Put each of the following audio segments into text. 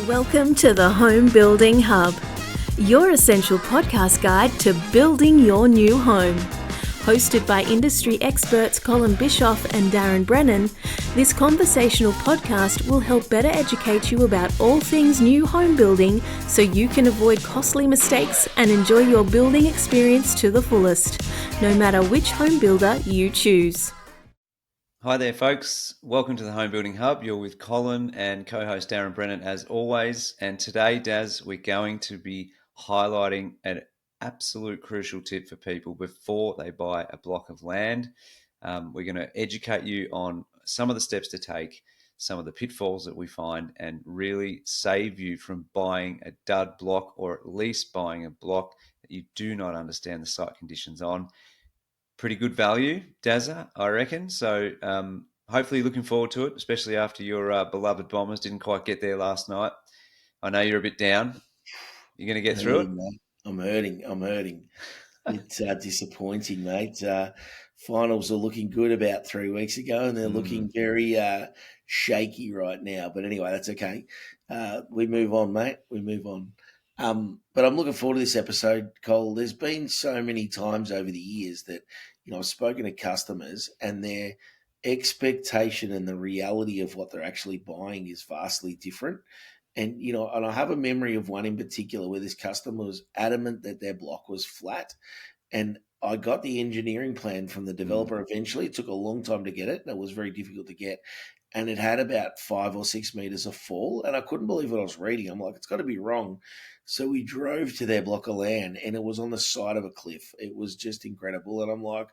Welcome to the Home Building Hub, your essential podcast guide to building your new home. Hosted by industry experts Colin Bischoff and Darren Brennan, this conversational podcast will help better educate you about all things new home building so you can avoid costly mistakes and enjoy your building experience to the fullest, no matter which home builder you choose. Hi there, folks. Welcome to the Home Building Hub. You're with Colin and co-host Darren Brennan as always. And today, Daz, we're going to be highlighting an absolute crucial tip for people before they buy a block of land. We're going to educate you on some of the steps to take, some of the pitfalls that we find, and really save you from buying a dud block, or at least buying a block that you do not understand the site conditions on. Pretty good value, Dazza, I reckon. So hopefully looking forward to it, especially after your beloved Bombers didn't quite get there last night. I know you're a bit down. You're going to get through it? Mate. I'm hurting. It's disappointing, mate. Finals are looking good about 3 weeks ago, and they're looking very shaky right now. But anyway, that's okay. We move on, mate. We move on. But I'm looking forward to this episode, Cole. There's been so many times over the years that, I've spoken to customers and their expectation and the reality of what they're actually buying is vastly different. And, and I have a memory of one in particular where this customer was adamant that their block was flat. And I got the engineering plan from the developer eventually. It took a long time to get it, and it was very difficult to get. And it had about 5 or 6 meters of fall. And I couldn't believe what I was reading. I'm like, it's got to be wrong. So we drove to their block of land, and it was on the side of a cliff. It was just incredible. And I'm like,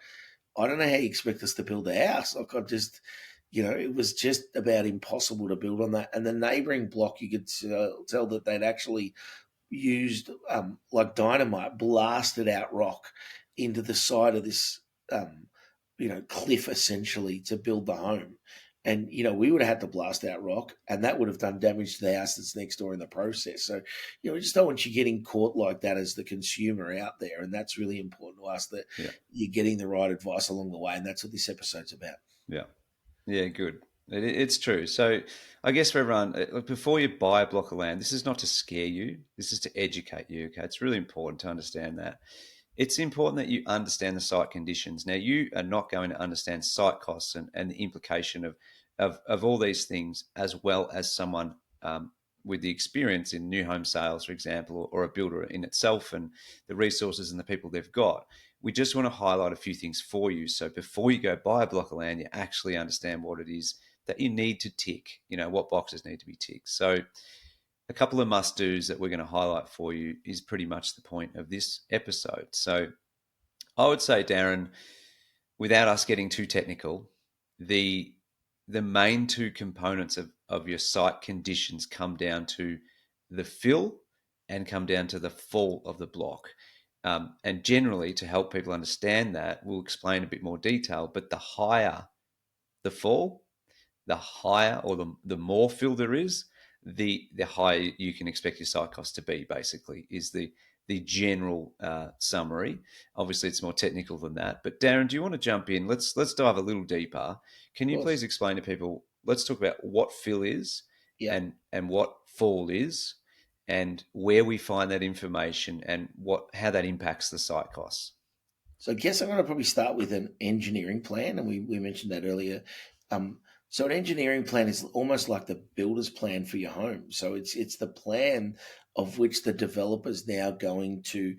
I don't know how you expect us to build a house. Like, it was just about impossible to build on that. And the neighboring block, you could tell that they'd actually used like dynamite, blasted out rock into the side of this, cliff essentially to build the home. And, we would have had to blast out rock, and that would have done damage to the house that's next door in the process. So, we just don't want you getting caught like that as the consumer out there. And that's really important to us, that you're getting the right advice along the way. And that's what this episode's about. Yeah, good. It's true. So I guess for everyone, before you buy a block of land, this is not to scare you. This is to educate you. Okay, it's really important to understand that. It's important that you understand the site conditions. Now, you are not going to understand site costs and the implication of all these things, as well as someone with the experience in new home sales, for example, or a builder in itself, and the resources and the people they've got. We just want to highlight a few things for you. So before you go buy a block of land, you actually understand what it is that you need to tick, what boxes need to be ticked. So a couple of must-dos that we're going to highlight for you is pretty much the point of this episode. So I would say, Darren, without us getting too technical, the main two components of your site conditions come down to the fill and come down to the fall of the block. And generally, to help people understand that, we'll explain a bit more detail, but the higher the fall, the higher or the more fill there is, the higher you can expect your site cost to be, basically, is the general summary. Obviously, it's more technical than that. But Darren, do you want to jump in? Let's dive a little deeper. Can you please explain to people, let's talk about what fill is and what fall is, and where we find that information and how that impacts the site costs. So I guess I'm going to probably start with an engineering plan, and we mentioned that earlier. So an engineering plan is almost like the builder's plan for your home. So it's the plan of which the developer's now going to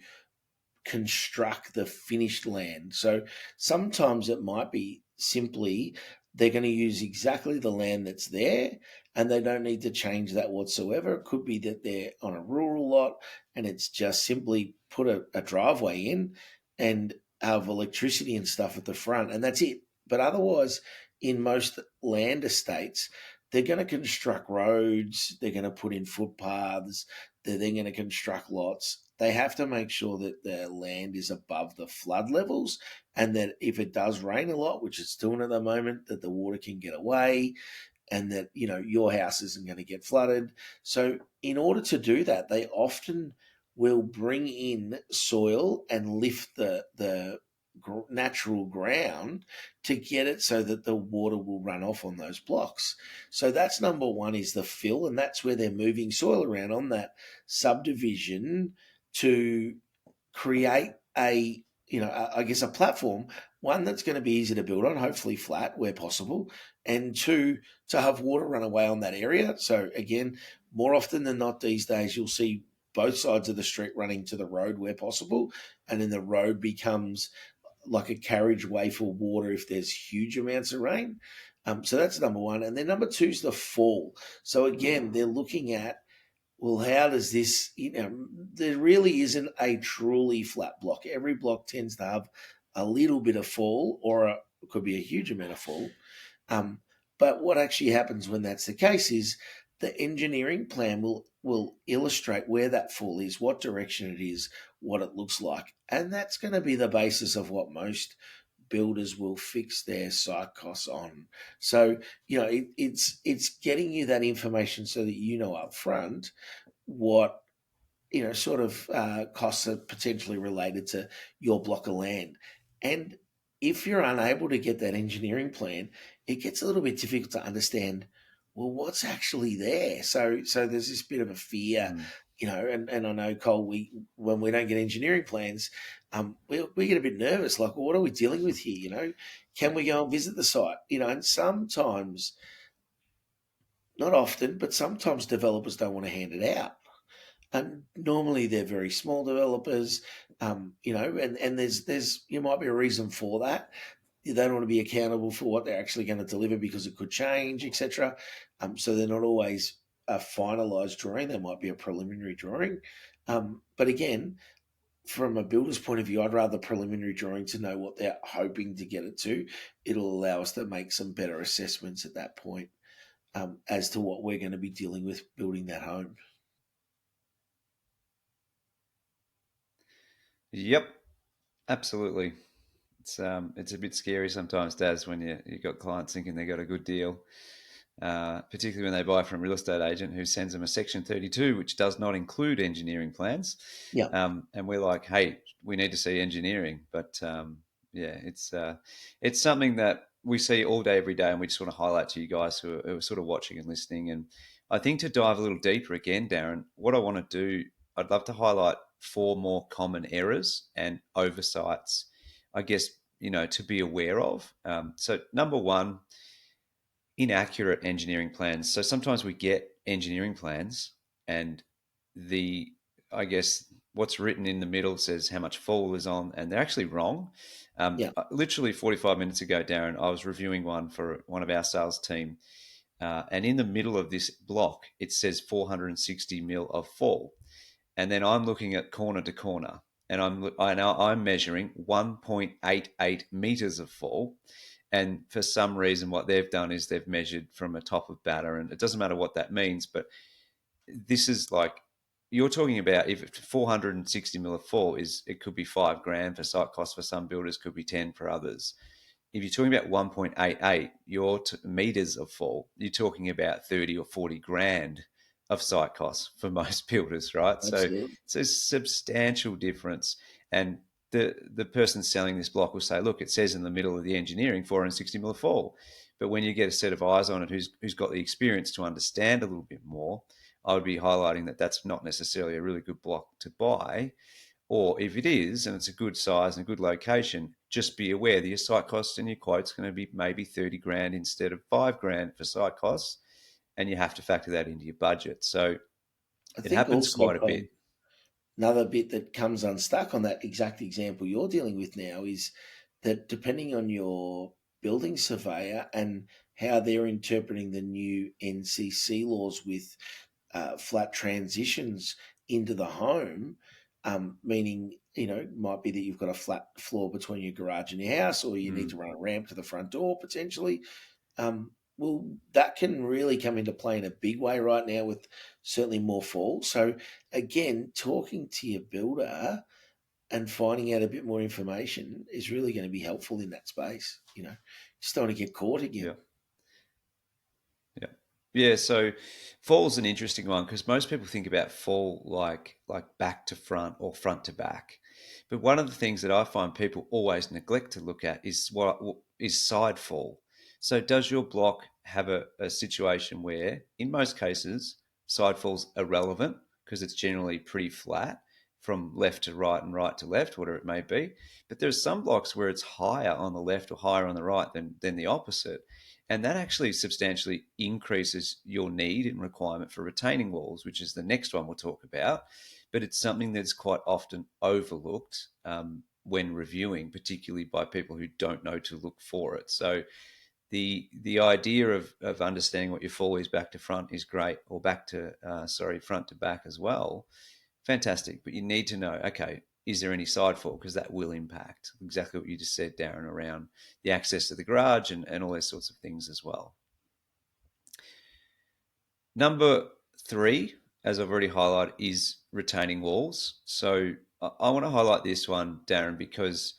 construct the finished land. So sometimes it might be simply they're going to use exactly the land that's there, and they don't need to change that whatsoever. It could be that they're on a rural lot and it's just simply put a driveway in and have electricity and stuff at the front, and that's it. But otherwise, in most land estates, they're going to construct roads, they're going to put in footpaths, they're then going to construct lots. They have to make sure that the land is above the flood levels, and that if it does rain a lot, which it's doing at the moment, that the water can get away, and that, your house isn't going to get flooded. So in order to do that, they often will bring in soil and lift the natural ground to get it so that the water will run off on those blocks. So that's number one, is the fill, and that's where they're moving soil around on that subdivision to create I guess a platform, one that's going to be easy to build on, hopefully flat where possible, and two, to have water run away on that area. So again, more often than not these days, you'll see both sides of the street running to the road where possible, and then the road becomes like a carriageway for water if there's huge amounts of rain. So that's number one. And then number two is the fall. So again, they're looking at, well, how does this, there really isn't a truly flat block. Every block tends to have a little bit of fall, or it could be a huge amount of fall. But what actually happens when that's the case is the engineering plan will illustrate where that fall is, what direction it is, what it looks like. And that's going to be the basis of what most builders will fix their site costs on. So, it's getting you that information so that you know up front what sort of costs are potentially related to your block of land. And if you're unable to get that engineering plan, it gets a little bit difficult to understand, well, what's actually there. So there's this bit of a fear, and I know, Cole, when we don't get engineering plans, we get a bit nervous, like, well, what are we dealing with here? Can we go and visit the site? And sometimes, not often, but sometimes developers don't want to hand it out. And normally they're very small developers, and there's might be a reason for that. They don't want to be accountable for what they're actually going to deliver because it could change, etc. So they're not always a finalised drawing. They might be a preliminary drawing. But again, from a builder's point of view, I'd rather preliminary drawing to know what they're hoping to get it to. It'll allow us to make some better assessments at that point, as to what we're going to be dealing with building that home. Yep, absolutely. It's a bit scary sometimes, Daz, when you got clients thinking they got a good deal, particularly when they buy from a real estate agent who sends them a Section 32, which does not include engineering plans. Yeah. And we're like, hey, we need to see engineering. But yeah, it's something that we see all day, every day, and we just want to highlight to you guys who are sort of watching and listening. And I think to dive a little deeper again, Darren, what I want to do, I'd love to highlight 4 more common errors and oversights, I guess, to be aware of. So number one, inaccurate engineering plans. So sometimes we get engineering plans and I guess what's written in the middle says how much fall is on, and they're actually wrong. Yeah. Literally 45 minutes ago, Darren, I was reviewing one for one of our sales team, and in the middle of this block, it says 460 mil of fall. And then I'm looking at corner to corner, and I'm measuring 1.88 meters of fall. And for some reason, what they've done is they've measured from a top of batter, and it doesn't matter what that means, but this is like, you're talking about, if 460 mil of fall it could be $5,000 for site costs for some builders, could be 10 for others. If you're talking about 1.88 meters of fall, you're talking about 30 or 40 grand of site costs for most builders, right? Absolutely. So it's a substantial difference. And the person selling this block will say, look, it says in the middle of the engineering 460 mil of fall. But when you get a set of eyes on it who's got the experience to understand a little bit more, I would be highlighting that that's not necessarily a really good block to buy. Or if it is, and it's a good size and a good location, just be aware that your site costs and your quote's going to be maybe 30 grand instead of $5,000 for site costs. And you have to factor that into your budget. So I it think happens also, quite a bit. another bit that comes unstuck on that exact example you're dealing with now is that depending on your building surveyor and how they're interpreting the new NCC laws with flat transitions into the home, meaning, it might be that you've got a flat floor between your garage and your house, or you need to run a ramp to the front door potentially. Well, that can really come into play in a big way right now with certainly more fall. So, again, talking to your builder and finding out a bit more information is really going to be helpful in that space. Just don't want to get caught again. Yeah. Yeah. Yeah. So fall's an interesting one because most people think about fall like back to front or front to back. But one of the things that I find people always neglect to look at is what is side fall. So does your block have a situation where, in most cases, side fall's irrelevant because it's generally pretty flat from left to right and right to left, whatever it may be. But there's some blocks where it's higher on the left or higher on the right than the opposite. And that actually substantially increases your need and requirement for retaining walls, which is the next one we'll talk about. But it's something that's quite often overlooked when reviewing, particularly by people who don't know to look for it. So the idea of understanding what your fall is back to front is great, or back to front to back as well. Fantastic, but you need to know, okay, is there any side fall? Because that will impact exactly what you just said, Darren, around the access to the garage and all those sorts of things as well. Number 3, as I've already highlighted, is retaining walls. So I want to highlight this one, Darren, because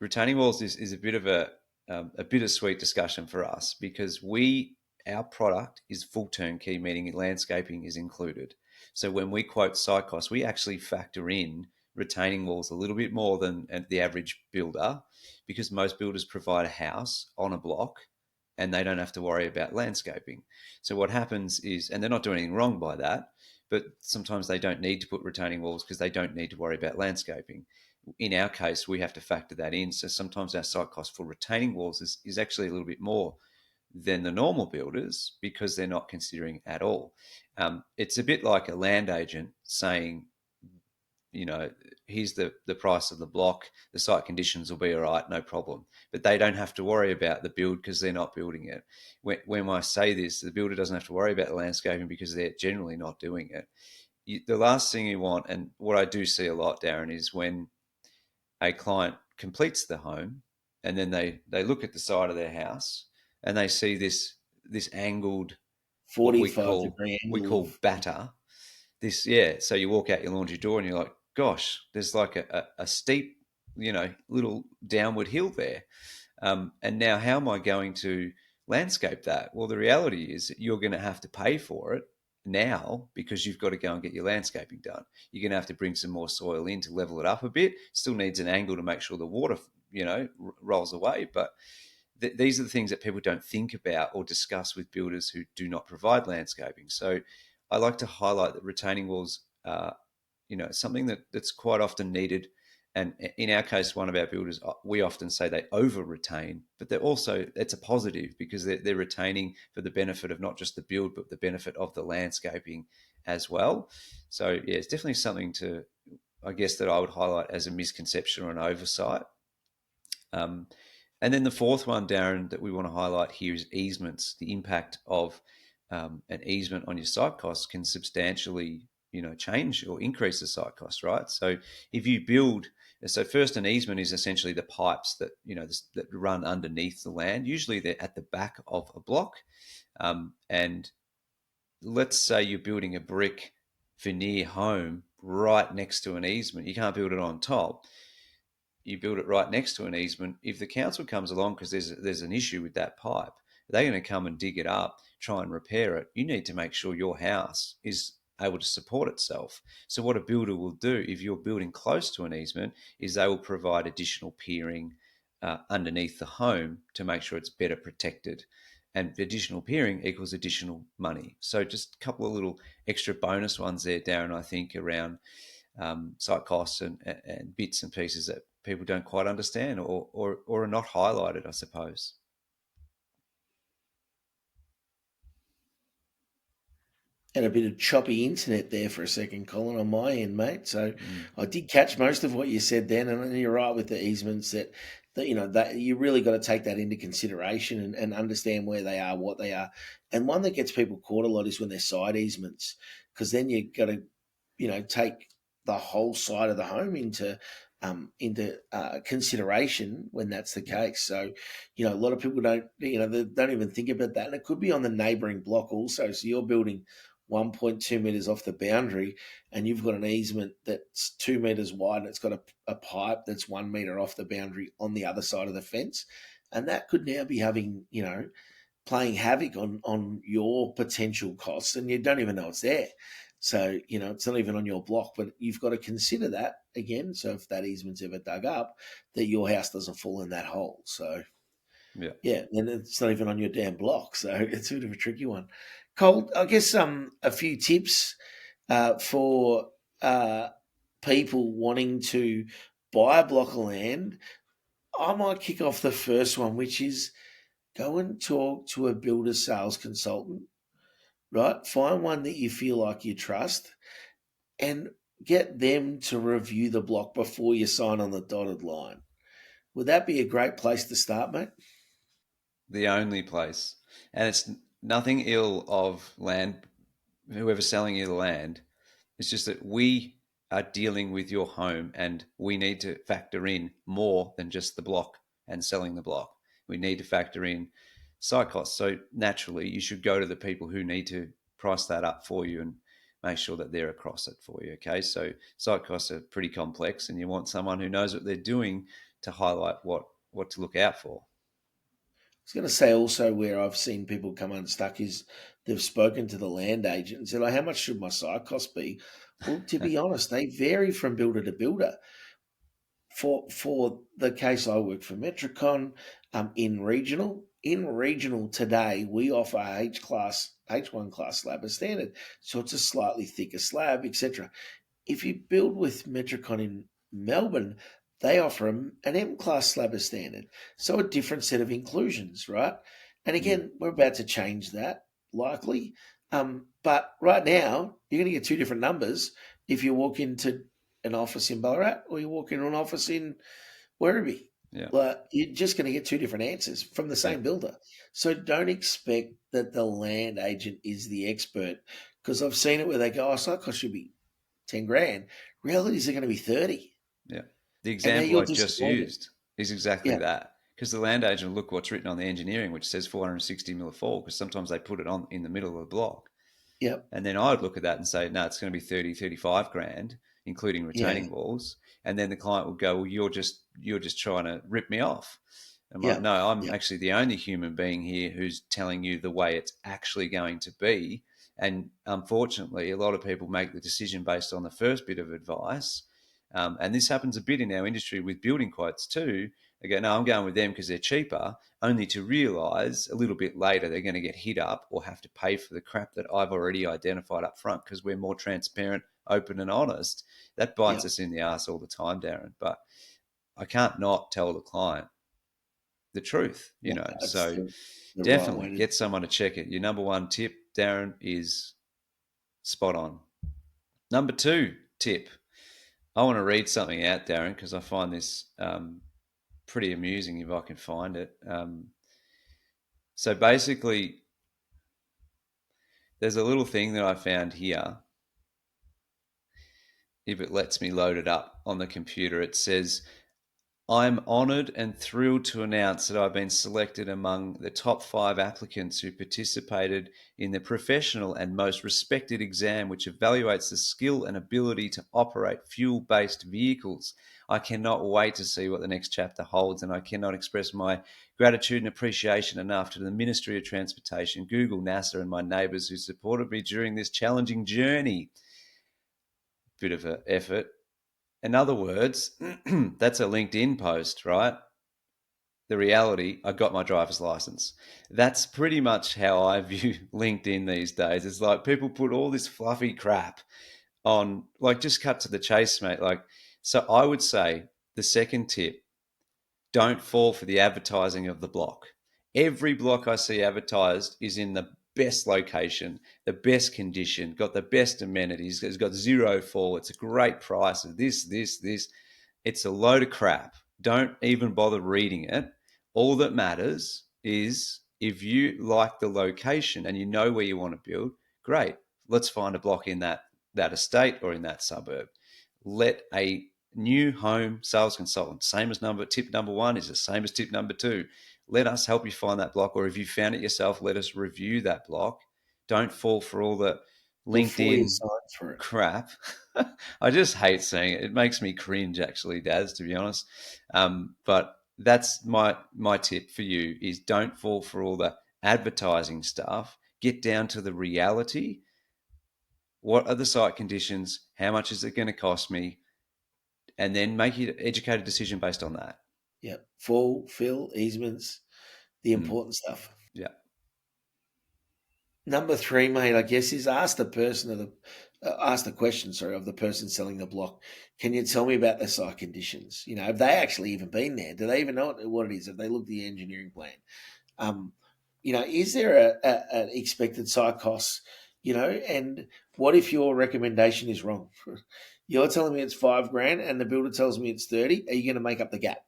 retaining walls is a bit of a bittersweet discussion for us, because our product is full turnkey, meaning landscaping is included. So when we quote site costs, we actually factor in retaining walls a little bit more than the average builder, because most builders provide a house on a block and they don't have to worry about landscaping. So what happens is, and they're not doing anything wrong by that, but sometimes they don't need to put retaining walls because they don't need to worry about landscaping. In our case, we have to factor that in. So sometimes our site cost for retaining walls is actually a little bit more than the normal builders because they're not considering at all. It's a bit like a land agent saying, here's the price of the block, the site conditions will be all right, no problem. But they don't have to worry about the build because they're not building it. When I say this, the builder doesn't have to worry about the landscaping because they're generally not doing it. The last thing you want, and what I do see a lot, Darren, is when a client completes the home and then they look at the side of their house and they see this angled, what 45-degree we angle call batter. So you walk out your laundry door and you're like, gosh, there's like a steep, little downward hill there. And now how am I going to landscape that? Well, the reality is that you're going to have to pay for it now because you've got to go and get your landscaping done. You're going to have to bring some more soil in to level it up a bit. Still needs an angle to make sure the water, rolls away. But these are the things that people don't think about or discuss with builders who do not provide landscaping. So I like to highlight that retaining walls are, something that's quite often needed. And in our case, one of our builders, we often say they over retain, but it's a positive because they're retaining for the benefit of not just the build, but the benefit of the landscaping as well. So yeah, it's definitely something I guess that I would highlight as a misconception or an oversight. And then the fourth one, Darren, that we want to highlight here is easements. The impact of an easement on your site costs can substantially, change or increase the site cost, right? So if you build, first, an easement is essentially the pipes that that run underneath the land. Usually they're at the back of a block, and let's say you're building a brick veneer home right next to an easement. You can't build it on top. You build it right next to an easement. If the council comes along because there's an issue with that pipe, they're going to come and dig it up, try and repair it. You need to make sure your house is able to support itself. So what a builder will do if you're building close to an easement is they will provide additional piering underneath the home to make sure it's better protected. And additional piering equals additional money. So just a couple of little extra bonus ones there, Darren, I think, around site costs and bits and pieces that people don't quite understand or are not highlighted, I suppose. And a bit of choppy internet there for a second, Colin, on my end, mate. So I did catch most of what you said then, and you're right with the easements that you really got to take that into consideration and understand where they are, what they are. And one that gets people caught a lot is when they're side easements, because then you got to, take the whole side of the home into consideration when that's the case. So, a lot of people don't, they don't even think about that. And it could be on the neighbouring block also. So you're building 1.2 metres off the boundary and you've got an easement that's 2 metres wide and it's got a pipe that's 1 metre off the boundary on the other side of the fence. And that could now be having, playing havoc on your potential costs and you don't even know it's there. So, it's not even on your block, but you've got to consider that again. So if that easement's ever dug up, that your house doesn't fall in that hole. So Yeah. yeah, and it's not even on your damn block. So it's a bit of a tricky one. Cole, I guess a few tips for people wanting to buy a block of land. I might kick off the first one, which is go and talk to a builder sales consultant, right? Find one that you feel like you trust and get them to review the block before you sign on the dotted line. Would that be a great place to start, mate? The only place. And it's nothing ill of land, whoever's selling you the land. It's just that we are dealing with your home and we need to factor in more than just the block and selling the block. We need to factor in site costs. So naturally, you should go to the people who need to price that up for you and make sure that they're across it for you. Okay. So site costs are pretty complex and you want someone who knows what they're doing to highlight what to look out for. I was going to say also where I've seen people come unstuck is they've spoken to the land agent and said, "Oh, how much should my site cost be?" Well, to be honest, they vary from builder to builder. For the case I work for Metricon, in regional today we offer H1 class slab as standard, so it's a slightly thicker slab, etc. If you build with Metricon in Melbourne, they offer an M class slab as standard, so a different set of inclusions, right? And again, we're about to change that likely, but right now you're going to get two different numbers if you walk into an office in Ballarat or you walk into an office in Werribee. Yeah. You're just going to get two different answers from the same builder. So don't expect that the land agent is the expert, because I've seen it where they go, "Oh, site cost should be 10 grand." Realities are going to be 30. Yeah. The And then example you're I just disappointed. used is exactly Yeah. that. Because the land agent will look what's written on the engineering, which says 460 mil of fall, because sometimes they put it on in the middle of the block. Yep. And then I would look at that and say, no, it's going to be 30, 35 grand, including Yeah. retaining walls. And then the client would go, well, you're just trying to rip me off. I'm like, Yep. no, I'm Yep. actually the only human being here who's telling you the way it's actually going to be. And unfortunately, a lot of people make the decision based on the first bit of advice. And this happens a bit in our industry with building quotes too. They go, no, I'm going with them because they're cheaper, only to realize a little bit later they're going to get hit up or have to pay for the crap that I've already identified up front because we're more transparent, open, and honest. That bites Yep. us in the ass all the time, Darren. But I can't not tell the client the truth, Yeah. That's So the right way definitely to. get someone to check it. Your number one tip, Darren, is spot on. Number two tip, I want to read something out, Darren, because I find this pretty amusing if I can find it. So basically, there's a little thing that I found here. If it lets me load it up on the computer, it says, I'm honoured and thrilled to announce that I've been selected among the top 5 applicants who participated in the professional and most respected exam, which evaluates the skill and ability to operate fuel-based vehicles. I cannot wait to see what the next chapter holds, and I cannot express my gratitude and appreciation enough to the Ministry of Transportation, Google, NASA, and my neighbours who supported me during this challenging journey. Bit of an effort. In other words, that's a LinkedIn post, right? The reality, I got my driver's license. That's pretty much how I view LinkedIn these days. It's like people put all this fluffy crap on, like, just cut to the chase, mate. Like, so I would say the second tip, don't fall for the advertising of the block. Every block I see advertised is in the best location, the best condition, got the best amenities, it's got zero fall, it's a great price, this. It's a load of crap. Don't even bother reading it. All that matters is if you like the location and you know where you want to build, great. Let's find a block in that estate or in that suburb. Let a new home sales consultant, same as tip number 1 is the same as tip number 2. Let us help you find that block, or if you found it yourself, let us review that block. Don't fall for all the Before you LinkedIn sign for it. crap. I just hate saying it. It makes me cringe, actually, Daz, to be honest. But that's my tip for you: is don't fall for all the advertising stuff. Get down to the reality. what are the site conditions? How much is it going to cost me? And then make an educated decision based on that. Yeah. Full, fill, easements, the important stuff. Yeah. Number 3, mate, I guess, is ask the question, of the person selling the block. Can you tell me about the site conditions? Have they actually even been there? Do they even know what it is? Have they looked at the engineering plan? Is there an expected site cost? And what if your recommendation is wrong? You're telling me it's $5,000 and the builder tells me it's 30. Are you going to make up the gap?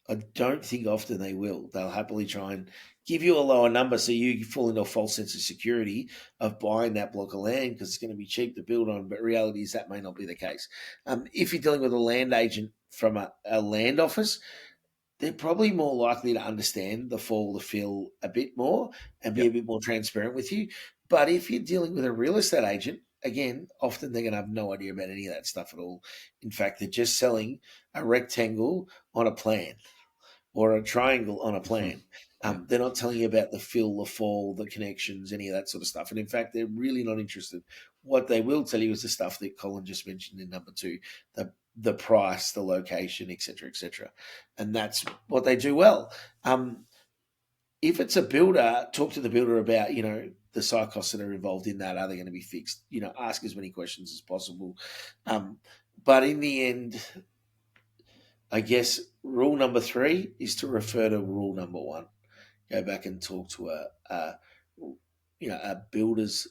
I don't think often they will. They'll happily try and give you a lower number so you fall into a false sense of security of buying that block of land because it's going to be cheap to build on. But reality is that may not be the case. If you're dealing with a land agent from a land office, they're probably more likely to understand the fall, the fill a bit more and be a bit more transparent with you. But if you're dealing with a real estate agent, again, often they're going to have no idea about any of that stuff at all. In fact, they're just selling a rectangle on a plan or a triangle on a plan. They're not telling you about the fill, the fall, the connections, any of that sort of stuff. And in fact, they're really not interested. What they will tell you is the stuff that Colin just mentioned in number 2, the price, the location, et cetera, and that's what they do well. If it's a builder, talk to the builder about the site costs that are involved in that. Are they going to be fixed? Ask as many questions as possible. But in the end, I guess rule number 3 is to refer to rule number 1. Go back and talk to a builder's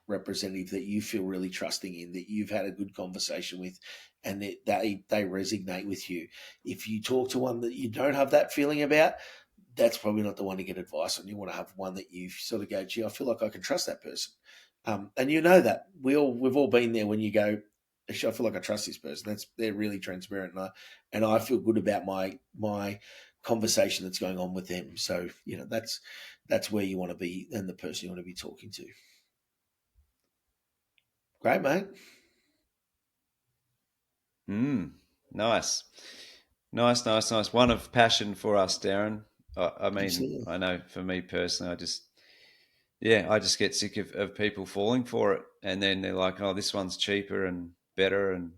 representative that you feel really trusting in, that you've had a good conversation with, and that they resonate with you. If you talk to one that you don't have that feeling about, that's probably not the one to get advice on. You want to have one that you sort of go, gee, I feel like I can trust that person. And that we've all been there when you go, actually, I feel like I trust this person. They're really transparent, and I feel good about my conversation that's going on with them. So that's where you want to be and the person you want to be talking to. Great, mate. Nice. One of passion for us, Darren. I mean, absolutely. I know for me personally, I just get sick of people falling for it, and then they're like, "Oh, this one's cheaper and better," and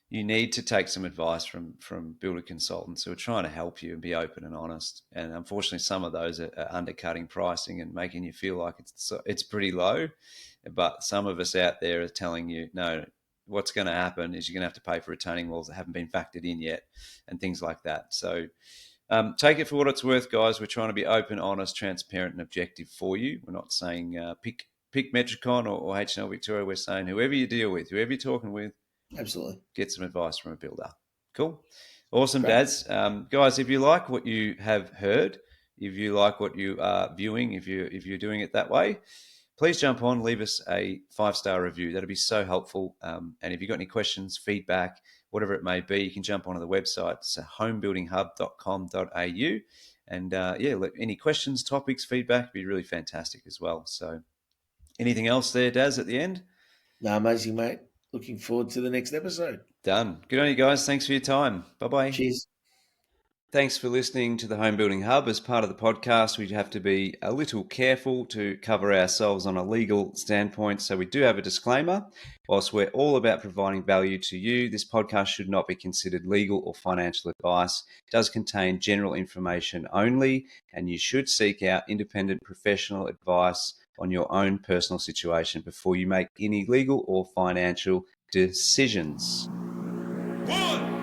you need to take some advice from builder consultants who are trying to help you and be open and honest. And unfortunately, some of those are undercutting pricing and making you feel like it's pretty low. But some of us out there are telling you, no, what's going to happen is you're going to have to pay for retaining walls that haven't been factored in yet and things like that. So take it for what it's worth, guys. We're trying to be open, honest, transparent, and objective for you. We're not saying pick Metricon or H&L Victoria. We're saying whoever you deal with, whoever you're talking with, absolutely get some advice from a builder. Cool. Awesome, Daz. Guys, if you like what you have heard, if you like what you are viewing, if you're doing it that way, please jump on, leave us a 5-star review. That'll be so helpful. And if you've got any questions, feedback, whatever it may be, you can jump onto the website. It's homebuildinghub.com.au. And any questions, topics, feedback would be really fantastic as well. So anything else there, Daz, at the end? No, amazing, mate. Looking forward to the next episode. Done. Good on you guys. Thanks for your time. Bye-bye. Cheers. Thanks for listening to the Home Building Hub. As part of the podcast, we have to be a little careful to cover ourselves on a legal standpoint. So we do have a disclaimer. Whilst we're all about providing value to you, this podcast should not be considered legal or financial advice. It does contain general information only, and you should seek out independent professional advice on your own personal situation before you make any legal or financial decisions. 1